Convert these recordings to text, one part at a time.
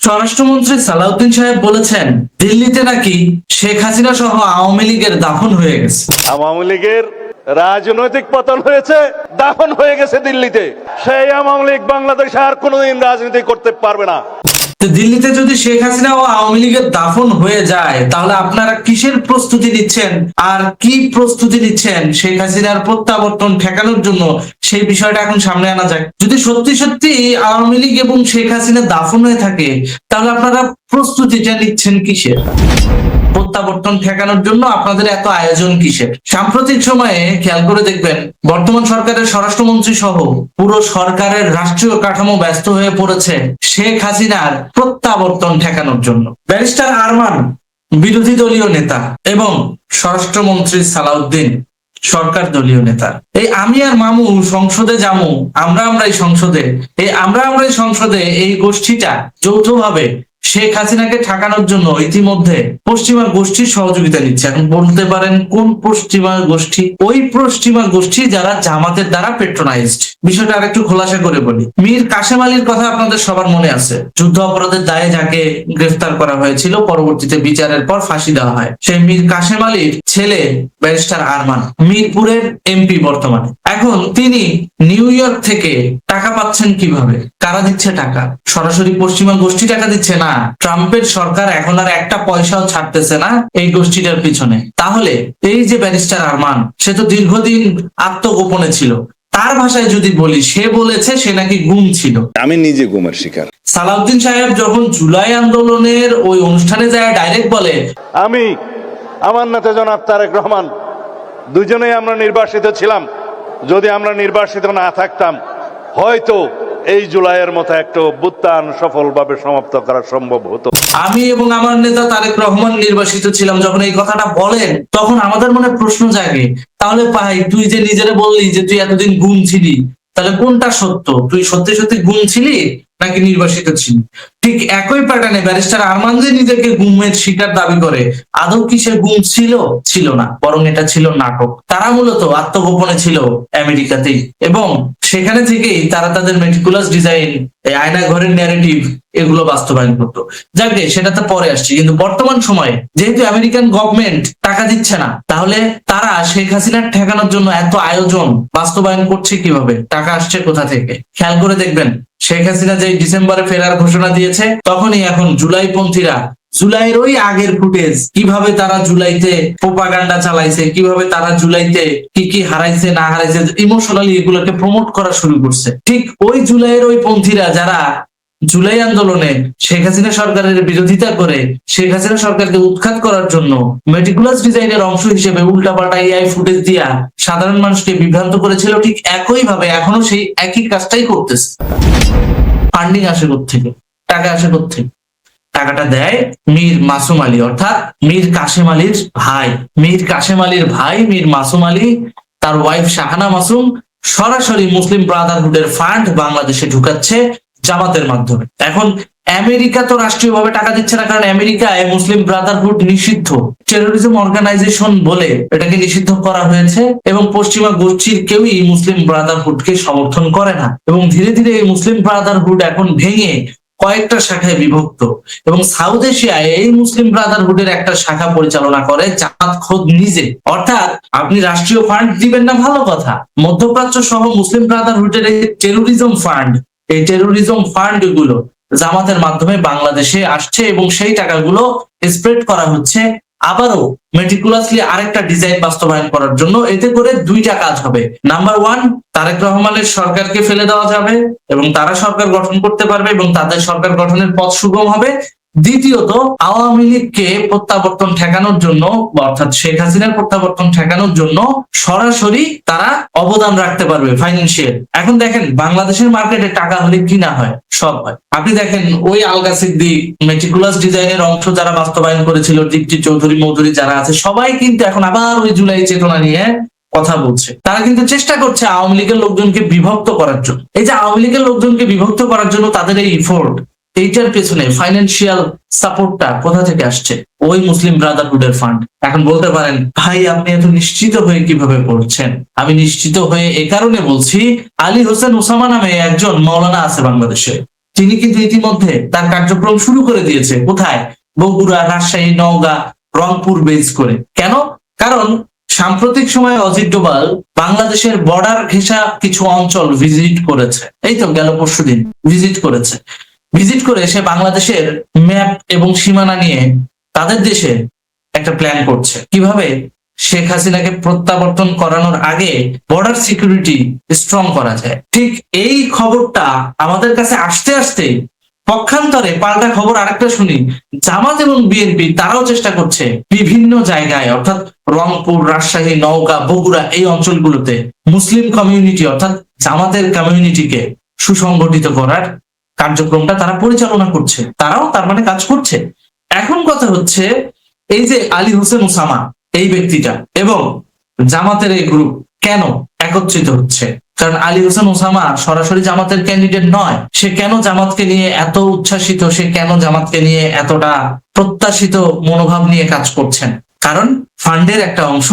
স্বরাষ্ট্রমন্ত্রী সালাউদ্দিন সাহেব বলেছেন দিল্লিতে নাকি শেখ হাসিনা সহ আওয়ামী লীগের দাফন হয়ে গেছে। আওয়ামী লীগের রাজনৈতিক পতন হয়েছে, দাফন হয়ে গেছে দিল্লিতে। সেই আওয়ামী লীগ বাংলাদেশে আর কোনোদিন রাজনীতি করতে পারবে না। দিল্লিতে যদি শেখ হাসিনা ও আওয়ামী লীগের দাফন হয়ে যায় তাহলে আপনারা কিসের প্রস্তুতি নিচ্ছেন আর কি প্রস্তুতি নিচ্ছেন শেখ হাসিনার প্রত্যাবর্তন ঠেকানোর জন্য, সেই বিষয়টা এখন সামনে আনা যায়। যদি সত্যি সত্যি আওয়ামী লীগ এবং শেখ হাসিনা দাফন হয়ে থাকে তাহলে আপনারা প্রস্তুতিটা নিচ্ছেন কিসের? প্রত্যাবর্তন ঠেকানোর জন্য আপনাদের এত আয়োজন কিসের? সাম্প্রতিক সময়ে খেয়াল করে দেখবেন বর্তমান সরকারের স্বরাষ্ট্রমন্ত্রী সহ পুরো সরকারের রাষ্ট্রীয় কাঠামো ব্যস্ত হয়ে পড়েছে শেখ হাসিনার প্রত্যাবর্তন ঠেকানোর জন্য। ব্যারিস্টার আরমান বিরোধী দলীয় নেতা এবং স্বরাষ্ট্রমন্ত্রী সালাউদ্দিন সরকার দলীয় নেতা। এই আমি আর মামু সংসদে যামু, আমরাই সংসদে এই গোষ্ঠীটা যৌথভাবে শেখ হাসিনাকে ঠেকানোর জন্য ইতিমধ্যে পশ্চিমা গোষ্ঠীর সহযোগিতা নিচ্ছে। এখন বলতে পারেন কোন পশ্চিমা গোষ্ঠী? ওই পশ্চিমা গোষ্ঠী যারা জামাতের দ্বারা পেট্রোনাইজড। বিষয়টা আরেকটু খোলাসা করে বলি। মীর কাসেম আলীর কথা আপনাদের সবার মনে আছে। যুদ্ধ অপরাধের দায়ে যাকে গ্রেফতার করা হয়েছিল, পরবর্তীতে বিচারের পর ফাঁসি দেওয়া হয়। সেই মীর কাসেম আলীর ছেলে ব্যারিস্টার আরমান মিরপুরের এমপি বর্তমানে। এখন তিনি নিউ ইয়র্ক থেকে টাকা পাচ্ছেন কিভাবে? কারা দিচ্ছে টাকা? সরাসরি পশ্চিমা গোষ্ঠী টাকা দিচ্ছে না। ট্রাম্পের সরকার এখন আর একটা পয়সাও ছাড়তেছে না এই গোষ্ঠীটার পিছনে। তাহলে এই যে ব্যারিস্টার আরমান, সে তো দীর্ঘদিন আত্মগোপনে ছিল। তার ভাষায় যদি বলি, সে বলেছে সে নাকি গুম ছিল। আমি নিজে গুমের শিকার। সালাউদ্দিন সাহেব যখন জুলাই আন্দোলনের ওই অনুষ্ঠানে যায় ডাইরেক্ট বলে, আমি, আমার নেতা জনাব তারেক রহমান, দুজনেই আমরা নির্বাসিত ছিলাম। যদি আমরা নির্বাসিত না থাকতাম হয়তো এই জুলাইয়ের মতো একটা অভ্যুত্থান সফলভাবে সমাপ্ত করা সম্ভব হতো। আমি এবং আমার নেতা তারেক রহমান নির্বাসিত ছিলাম। যখন এই কথাটা বলেন তখন আমাদের মনে প্রশ্ন জাগে, তাহলে ভাই তুই যে নিজেরা বললি যে তুই এতদিন গুম ছিলি, তাহলে কোনটা সত্য? তুই সত্যি সত্যি গুম ছিলি নাকি নির্বাসিত ছিলি? ঠিক একই প্যাটার্নে ব্যারিস্টার আরমান যে নিজেকে গুমের শিকার দাবি করে, আদৌ কি সে গুম ছিল? ছিল না, বরং এটা ছিল নাটক। তারা মূলত আত্মগোপনে ছিল আমেরিকাতেই, এবং সেখানে থেকেই তারা তাদের মেটিকুলাস ডিজাইন, এই আয়না ঘরের ন্যারেটিভ, এগুলো বাস্তবায়ন করতো। যাকে সেটা তো পরে আসছে। কিন্তু বর্তমান সময়ে যেহেতু আমেরিকান গভর্নমেন্ট টাকা দিচ্ছে না, তাহলে তারা শেখ হাসিনার ঠেকানোর জন্য এত আয়োজন বাস্তবায়ন করছে কিভাবে? টাকা আসছে কোথা থেকে? খেয়াল করে দেখবেন শেখ হাসিনা যে ডিসেম্বরে ফেরার ঘোষণা দিয়েছে, তখনই এখন জুলাই পন্থীরা জুলাইয়ের ওই আগের ফুটেজ, কিভাবে তারা জুলাইতে প্রোপাগান্ডা চালাইছে, কিভাবে তারা জুলাইতে কি কি হারাইছে না হারাইছে, ইমোশনালি এগুলোকে প্রমোট করা শুরু করছে। ঠিক ওই জুলাইয়ের ওই পন্থীরা যারা জুলাই আন্দোলনে শেখ হাসিনা সরকারের বিরোধিতা করে শেখ হাসিনা সরকারকে উৎখাত করার জন্য মেটিকুলাস ডিজাইনের অংশ হিসেবে উল্টাপাল্টা এআই ফুটেজ দিয়া সাধারণ মানুষকে বিভ্রান্ত করেছিল, ঠিক একইভাবে এখনো সেই একই কাজটাই করতেছে। ফান্ডিং আসে কোত্থেকে? টাকা আসে কোত্থেকে? টাকাটা দেয় মীর মাসুম আলী, অর্থাৎ মীর কাসেম আলীর ভাই। মীর কাসেম আলীর ভাই মীর মাসুম আলী, তার ওয়াইফ শাহানা মাসুম সরাসরি মুসলিম ব্রাদারহুডের ফান্ড বাংলাদেশে ঢুকাচ্ছে জামাতের মাধ্যমে। এখন আমেরিকা তো রাষ্ট্রীয়ভাবে টাকা দিচ্ছে না, কারণ আমেরিকায় মুসলিম ব্রাদারহুড নিষিদ্ধ, টেরোরিজম অর্গানাইজেশন বলে এটাকে নিষিদ্ধ করা হয়েছে, এবং পশ্চিমা গোষ্ঠীর কেউই মুসলিম ব্রাদারহুডকে সমর্থন করে না। এবং ধীরে ধীরে এই মুসলিম ব্রাদারহুড এখন ভেঙে কয়েকটা শাখায় বিভক্ত, এবং সাউথ এশিয়ায় এই মুসলিম ব্রাদারহুডের একটা শাখা পরিচালনা করে জামাত খোদ নিজে। অর্থাৎ আপনি রাষ্ট্রীয় ফান্ড দিবেন না, ভালো কথা, মধ্যপ্রাচ্য সহ মুসলিম ব্রাদারহুডের এই টেরোরিজম ফান্ড, এই টেরোরিজম ফান্ড গুলো জামাতের মাধ্যমে বাংলাদেশে আসছে, এবং সেই টাকাগুলো স্প্রেড করা হচ্ছে আবারও মেটিকুলাসলি আরেকটা ডিজাইন বাস্তবায়ন করার জন্য। এতে করে দুইটা কাজ হবে। নাম্বার ওয়ান, তারেক রহমানের সরকারকে ফেলে দেওয়া যাবে এবং তারা সরকার গঠন করতে পারবে এবং তাদের সরকার গঠনের পথ সুগম হবে। দ্বিতীয়ত, আওয়ামী লীগকে প্রত্যাবর্তন ঠেকানোর জন্য, অর্থাৎ শেখ হাসিনার প্রত্যাবর্তন ঠেকানোর জন্য সরাসরি তারা অবদান রাখতে পারবে ফাইন্যান্সিয়াল। এখন দেখেন বাংলাদেশের মার্কেটে টাকা হলে কি না হয়, সব হয়। আপনি দেখেন ওই আলগা সিদ্দিক, মেটিকুলাস ডিজাইনের অংশ যারা বাস্তবায়ন করেছিল, দীপ্তি চৌধুরী মৌধুরী যারা আছে, সবাই কিন্তু এখন আবার ওই জুলাই চেতনা নিয়ে কথা বলছে। তারা কিন্তু চেষ্টা করছে আওয়ামী লীগের লোকজনকে বিভক্ত করার জন্য। এই যে আওয়ামী লীগের লোকজনকে বিভক্ত করার জন্য তাদের এই ইফোর্ট, এইটার পেছনে ফাইন্যান্সিয়াল সাপোর্টটা কোথা থেকে আসছে? ওই মুসলিম ব্রাদারহুডের ফান্ড। এখন বলতে পারেন, ভাই আপনি এত নিশ্চিত হয়ে কিভাবে বলছেন? আমি নিশ্চিত হয়ে এ কারণে বলছি, আলী হোসেন ওসামা নামে একজন মাওলানা আছে বাংলাদেশে। তিনি কিন্তু ইতিমধ্যে তার কার্যক্রম শুরু করে দিয়েছে। কোথায়? বগুড়া, রাজশাহী, নওগাঁ, রংপুর বেস করে। কেন? কারণ সাম্প্রতিক সময়ে অজিত ডোভাল বাংলাদেশের বর্ডার ঘেঁষা কিছু অঞ্চল ভিজিট করেছে। এই তো গেল পরশুদিন ভিজিট করেছে। ভিজিট করে সে বাংলাদেশের ম্যাপ এবং সীমানা নিয়ে তাদের দেশে একটা প্ল্যান করছে, কিভাবে শেখ হাসিনাকে প্রত্যাবর্তন করানোর আগে বর্ডার সিকিউরিটি স্ট্রং করা যায়। ঠিক এই খবরটা আমাদের কাছে আসতে আসতে পক্ষান্তরে পাল্টা খবর আরেকটা শুনি, জামাত এবং বিএনপি তারাও চেষ্টা করছে বিভিন্ন জায়গায় অর্থাৎ রংপুর, রাজশাহী, নওগাঁ, বগুড়া এই অঞ্চলগুলোতে মুসলিম কমিউনিটি অর্থাৎ জামাতের কমিউনিটিকে সুসংগঠিত করার কার্যক্রমটা তারা পরিচালনা করছে, তারাও তার মানে কাজ করছে। এখন কথা হচ্ছে এই যে আলী হোসেন ওসামা এই ব্যক্তিটা এবং জামাতের এই গ্রুপ কেন একত্রিত হচ্ছে? কারণ আলী হোসেন ওসামা সরাসরি জামাতের ক্যান্ডিডেট নয়। সে কেন জামাতকে নিয়ে এত উচ্ছ্বাসিত, সে কেন জামাতকে নিয়ে এতটা প্রত্যাশিত মনোভাব নিয়ে কাজ করছেন? কারণ ফান্ডের একটা অংশ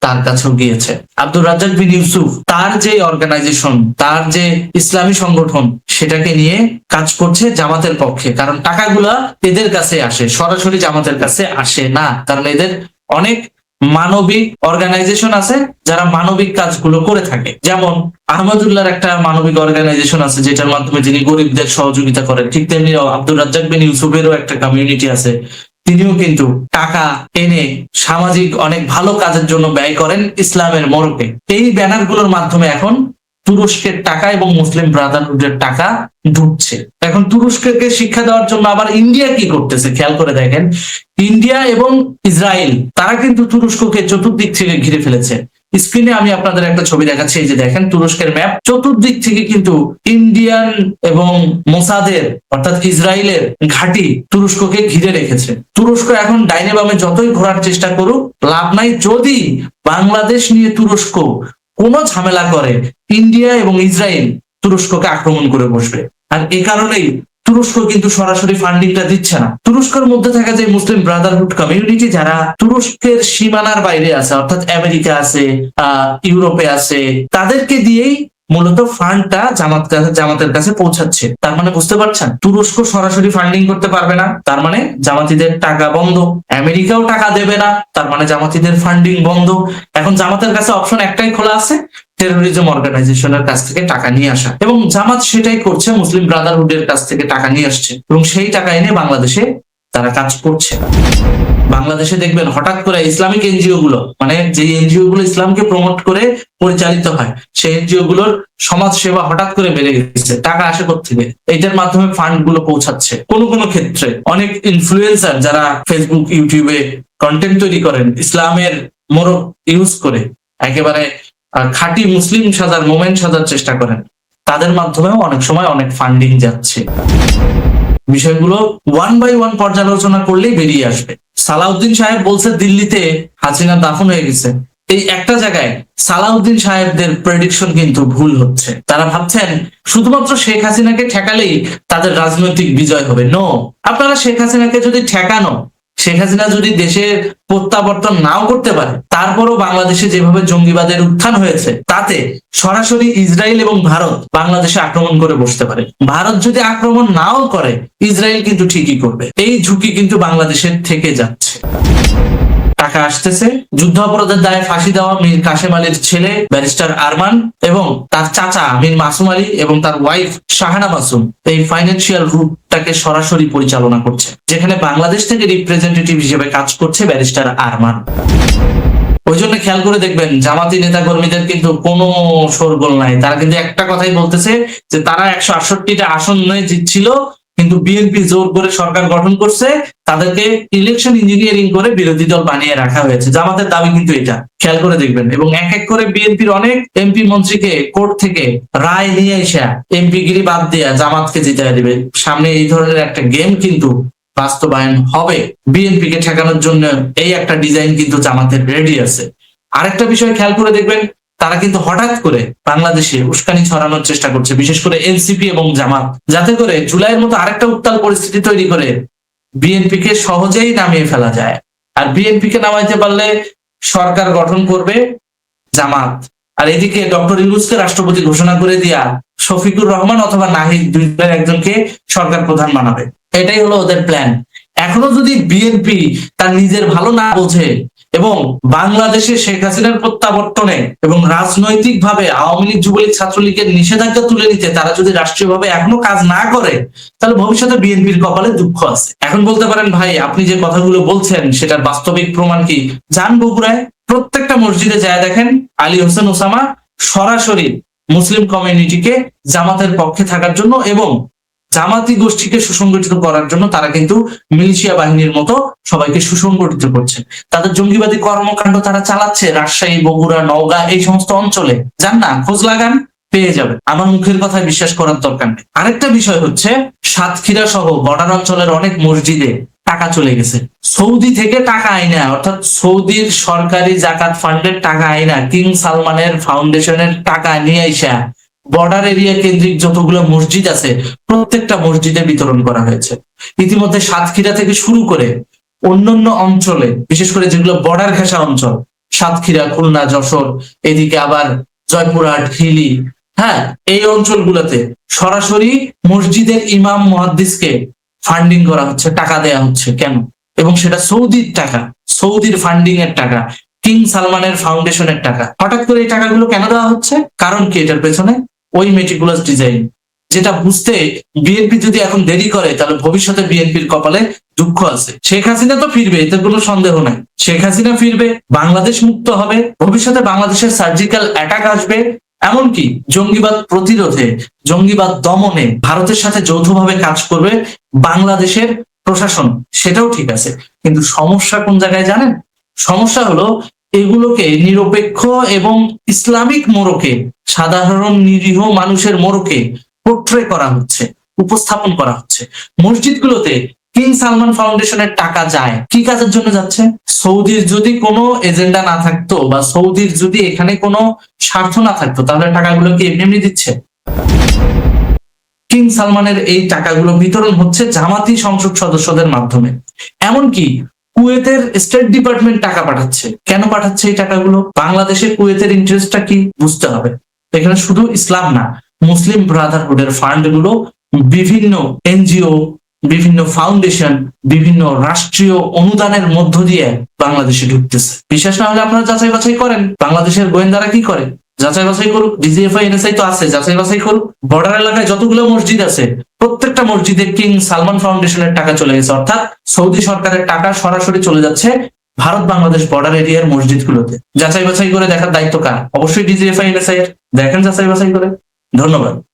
তার কাছেও গিয়েছে। আব্দুর রাজ্জাক বিন ইউসুফ তার যে অর্গানাইজেশন, তার যে ইসলামী সংগঠন, সেটাকে নিয়ে কাজ করছে জামাতের পক্ষে। কারণ টাকাগুলা এদের কাছে আসে, সরাসরি জামাতের কাছে আসে না। কারণ এদের অনেক মানবিক অর্গানাইজেশন আছে যারা মানবিক কাজগুলো করে থাকে। যেমন আহমদুল্লাহর একটা মানবিক অর্গানাইজেশন আছে যেটার মাধ্যমে যিনি গরিবদের সহযোগিতা করেন। ঠিক তেমনি আব্দুর রাজ্জাক বিন ইউসুফেরও একটা কমিউনিটি আছে, তিনিও কিন্তু টাকা এনে সামাজিক অনেক ভালো কাজের জন্য ব্যয় করেন ইসলামের মোড়কে। এই ব্যানারগুলোর মাধ্যমে এখন তুরস্কের টাকা এবং মুসলিম ব্রাদারহুডের টাকা ঢুকছে। এখন তুরস্ককে শিক্ষা দেওয়ার জন্য আবার ইন্ডিয়া কি করতেছে খেয়াল করে দেখেন। ইন্ডিয়া এবং ইসরায়েল তারা কিন্তু তুরস্ককে চতুর্দিক থেকে ঘিরে ফেলেছে। স্ক্রিনে আমি আপনাদের একটা ছবি দেখাচ্ছি, এই যে দেখেন তুরস্কের ম্যাপ। চতুর্দিক থেকে কিন্তু ইন্ডিয়ান এবং মোসাদের অর্থাৎ ইসরায়েলের ঘাঁটি তুরস্ককে ঘিরে রেখেছে। তুরস্ক এখন ডাইনে বামে যতই ঘোরার চেষ্টা করুক লাভ নাই। যদি বাংলাদেশ নিয়ে তুরস্ক কোনো ঝামেলা করে, ইন্ডিয়া এবং ইসরায়েল তুরস্ককে আক্রমণ করে বসবে। আর এ কারণেই তুরস্ক কিন্তু সরাসরি ফান্ডিংটা দিচ্ছে না। তুরস্কের মধ্যে থাকা যে মুসলিম ব্রাদারহুড কমিউনিটি যারা তুরস্কের সীমানার বাইরে আছে, অর্থাৎ আমেরিকা আছে, ইউরোপে আছে, তাদেরকে দিয়েই মূলত ফান্ডটা জামাতের কাছে পৌঁছাচ্ছে। তার মানে বুঝতে পারছেন তুরস্ক সরাসরি ফান্ডিং করতে পারবে না, তার মানে জামাতিদের টাকা বন্ধ। আমেরিকাও টাকা দেবে না, তার মানে জামাতিদের ফান্ডিং বন্ধ। এখন জামাতের কাছে অপশন একটাই খোলা আছে, টেরোরিজম অর্গানাইজেশনের কাছ থেকে টাকা নিয়ে আসা। এবং জামাত সেটাই করছে, মুসলিম ব্রাদারহুডের কাছ থেকে টাকা নিয়ে আসছে এবং সেই টাকা এনে বাংলাদেশে তারা কাজ করছে। বাংলাদেশে দেখবেন হঠাৎ করে ইসলামিক এনজিও গুলো, মানে যে এনজিও গুলো ইসলামকে প্রমোট করে পরিচালিত হয়, সেই এনজিও গুলোর সমাজ সেবা হঠাৎ করে বেড়ে গেছে। টাকা আসে কোত্থেকে? এইটার মাধ্যমে ফান্ড গুলো পৌঁছাচ্ছে। কোনো কোনো ক্ষেত্রে অনেক ইনফ্লুয়েন্সার যারা ফেসবুক, ইউটিউবে কন্টেন্ট তৈরি করেন ইসলামের মোড়ক ইউজ করে, একেবারে খাঁটি মুসলিম সাজার, মোমেন্ট সাজার চেষ্টা করেন, তাদের মাধ্যমেও অনেক সময় অনেক ফান্ডিং যাচ্ছে। বিষয়গুলো ওয়ান বাই ওয়ান পর্যালোচনা করলেই বেরিয়ে আসবে। সালাউদ্দিন সাহেব বলছে দিল্লিতে হাসিনা দাফন হয়ে গেছে। এই একটা জায়গায় সালাউদ্দিন সাহেবদের প্রেডিকশন কিন্তু ভুল হচ্ছে। তারা ভাবছেন শুধুমাত্র শেখ হাসিনাকে ঠেকালেই তাদের রাজনৈতিক বিজয় হবে। নো, আপনারা শেখ হাসিনাকে যদি ঠেকানো, শেখ হাসিনা যদি দেশে প্রত্যাবর্তন নাও করতে পারে, তারপরও বাংলাদেশে যেভাবে জঙ্গিবাদের উত্থান হয়েছে তাতে সরাসরি ইসরায়েল এবং ভারত বাংলাদেশে আক্রমণ করে বসতে পারে। ভারত যদি আক্রমণ নাও করে, ইসরায়েল কিন্তু ঠিকই করবে। এই ঝুঁকি কিন্তু বাংলাদেশের থেকে যাচ্ছে। টাকা আসতেছে, যুদ্ধ অপরাধের দায়ে ফাঁসি দেওয়া মীর কাসেম আলীর ছেলে ব্যারিস্টার আরমান এবং তার চাচা মীর মাসুম আলী এবং তার ওয়াইফ শাহানা মাসুম এই ফাইন্যান্সিয়াল গ্রুপটাকে সরাসরি পরিচালনা করছে, যেখানে বাংলাদেশ থেকে রিপ্রেজেন্টেটিভ হিসেবে কাজ করছে ব্যারিস্টার আরমান। ওই জন্য খেয়াল করে দেখবেন জামাতি নেতা কর্মীদের কিন্তু কোনো শোরগোল নাই। তারা কিন্তু একটা কথাই বলতেছে যে তারা 168টা আসন নিয়ে জিতছিল, কিন্তু বিএনপি জোর করে সরকার গঠন করছে, তাদেরকে ইলেকশন ইঞ্জিনিয়ারিং করে বিরোধী দল বানিয়ে রাখা হয়েছে। জামাতের দাবি কিন্তু এটা, খেয়াল করে দেখবেন। এবং এক এক করে বিএনপির অনেক এমপি মন্ত্রীকে কোর্ট থেকে রায় নিয়ে এসে এমপি গিরি বাদ দিয়ে জামাতকে জিতায় দিবে। সামনে এই ধরনের একটা গেম কিন্তু বাস্তবায়ন হবে। বিএনপি কে ঠেকানোর জন্য এই একটা ডিজাইন কিন্তু জামাতের রেডি আছে। আরেকটা বিষয় খেয়াল করে দেখবেন, তারা কিন্তু হঠাৎ করে বাংলাদেশে উস্কানি ছড়ানোর চেষ্টা করছে, বিশেষ করে এনসিপি এবং জামাত, যাতে করে জুলাইয়ের মতো আরেকটা উত্তাল পরিস্থিতি তৈরি করে বিএনপি কে সহজেই নামিয়ে ফেলা যায়। আর বিএনপি কে নামাইতে পারলে সরকার গঠন করবে জামাত, আর আর এদিকে ডক্টর ইউনূসকে রাষ্ট্রপতি ঘোষণা করে দিয়া শফিকুর রহমান অথবা নাহিদ দুইজনের একজনকে সরকার প্রধান বানাবে। এটাই হলো ওদের প্ল্যান। এখনো যদি বিএনপি তার নিজের ভালো না বোঝে এবং বাংলাদেশে শেখ হাসিনার প্রত্যাবর্তনে এবং রাজনৈতিকভাবে আওয়ামী লীগ, যুবলীগ, ছাত্রলীগের নিষেধাজ্ঞা তুলে নিতে তারা যদি রাষ্ট্রীয়ভাবে এখনো কাজ না করে, তাহলে ভবিষ্যতে বিএনপির কপালে দুঃখ আছে। এখন বলতে পারেন ভাই আপনি যে কথাগুলো বলছেন সেটার বাস্তবিক প্রমাণ কি? যান বগুড়ায়, প্রত্যেকটা মসজিদে যায় দেখেন আলী হোসেন ওসামা সরাসরি মুসলিম কমিউনিটিকে জামাতের পক্ষে থাকার জন্য এবং জামাতি গোষ্ঠীকে সুসংগঠিত করার জন্য তারা কিন্তু মিলিশিয়া বাহিনীর মতো সবাইকে সুসংগঠিত করছে। তাদের জঙ্গিবাদী কর্মকাণ্ড তারা চালাচ্ছে রাজশাহী, বগুড়া, নওগাঁ এই সমস্ত অঞ্চলে। যান না, খোঁজ লাগান, পেয়ে যাবে। আমার মুখের কথায় বিশ্বাস করার দরকার নেই। আরেকটা বিষয় হচ্ছে সাতক্ষীরা সহ বর্ডার অঞ্চলের অনেক মসজিদে টাকা চলে গেছে। সৌদি থেকে টাকা আইনা, অর্থাৎ সৌদির সরকারি জাকাত ফান্ডের টাকা আইনা, কিং সালমানের ফাউন্ডেশনের টাকা নিয়ে আইসা বর্ডার এরিয়া কেন্দ্রিক যতগুলো মসজিদ আছে প্রত্যেকটা মসজিদে বিতরণ করা হয়েছে। ইতিমধ্যে সাতক্ষীরা থেকে শুরু করে অন্যান্য অঞ্চলে, বিশেষ করে যেগুলো বর্ডার ঘেঁষা অঞ্চল, সাতক্ষীরা, খুলনা, যশোর, এদিকে আবার জয়পুরহাট, হিলি, হ্যাঁ, এই অঞ্চলগুলোতে সরাসরি মসজিদের ইমাম মুহাদ্দিসকে ফান্ডিং করা হচ্ছে, টাকা দেয়া হচ্ছে। কেন? এবং সেটা সৌদির টাকা, সৌদির ফান্ডিং এর টাকা, কিং সালমানের ফাউন্ডেশনের টাকা। হঠাৎ করে এই টাকাগুলো কেন দেওয়া হচ্ছে? কারণ কি এটার পেছনে? ওই মেটিকুলাস ডিজাইন, যেটা বুঝতে বিএনপি যদি এখন দেরি করে তাহলে ভবিষ্যতে বিএনপির কপালে দুঃখ আছে। শেখ হাসিনা তো ফিরবে, এতে কোনো সন্দেহ নাই। শেখ হাসিনা ফিরবে, বাংলাদেশ মুক্ত হবে, ভবিষ্যতে বাংলাদেশের সার্জিক্যাল অ্যাটাক আসবে, এমনকি জঙ্গিবাদ প্রতিরোধে, জঙ্গিবাদ দমনে ভারতের সাথে যৌথভাবে কাজ করবে বাংলাদেশের প্রশাসন, সেটাও ঠিক আছে। কিন্তু সমস্যা কোন জায়গায় জানেন? সমস্যা হলো এগুলোকে নিরপেক্ষ এবং ইসলামিক মোড়কে, সাধারণ নিরীহ মানুষের মোড়কে পোর্ট্রে করা হচ্ছে, উপস্থাপন করা হচ্ছে। মসজিদগুলোতে কিং সালমান ফাউন্ডেশনের টাকা যায় কি কাজের জন্য যাচ্ছে? সৌদির যদি কোনো এজেন্ডা না থাকতো বা সৌদির যদি এখানে কোনো স্বার্থ না থাকতো তাহলে টাকাগুলো কি এমনি এমনি দিচ্ছে? কিং সালমানের এই টাকাগুলো বিতরণ হচ্ছে জামাতি সংসদ সদস্যদের মাধ্যমে। এমনকি কুয়েতের স্টেট ডিপার্টমেন্ট টাকা পাঠাচ্ছে। কেন পাঠাচ্ছে এই টাকাগুলো? বাংলাদেশে কুয়েতের ইন্টারেস্টটা কি বুঝতে হবে। এখানে শুধু ইসলাম না, মুসলিম ব্রাদারহুডের ফান্ড গুলো বিভিন্ন এনজিও, বিভিন্ন ফাউন্ডেশন, বিভিন্ন রাষ্ট্রীয় অনুদানের মধ্য দিয়ে বাংলাদেশে ঢুকতেছে। বিশ্বাস না হলে আপনারা যাচাই বাছাই করেন, বাংলাদেশের গোয়েন্দারা কি করে যাচাই বাছাই করুক। ডিজিএফআই, এনএসআই তো আছে, যাচাই বাছাই করুক। বর্ডার এলাকায় যতগুলো মসজিদ আছে প্রত্যেকটা মসজিদে কিং সালমান ফাউন্ডেশনের টাকা চলে গেছে, অর্থাৎ সৌদি সরকারের টাকা সরাসরি চলে যাচ্ছে ভারত বাংলাদেশ বর্ডার এরিয়ার মসজিদগুলোতে। যাচাই বাছাই করে দেখার দায়িত্ব কার? অবশ্যই ডিজিএফআই, এনএসআই এর। দেখেন যাচাই বাছাই করে। ধন্যবাদ।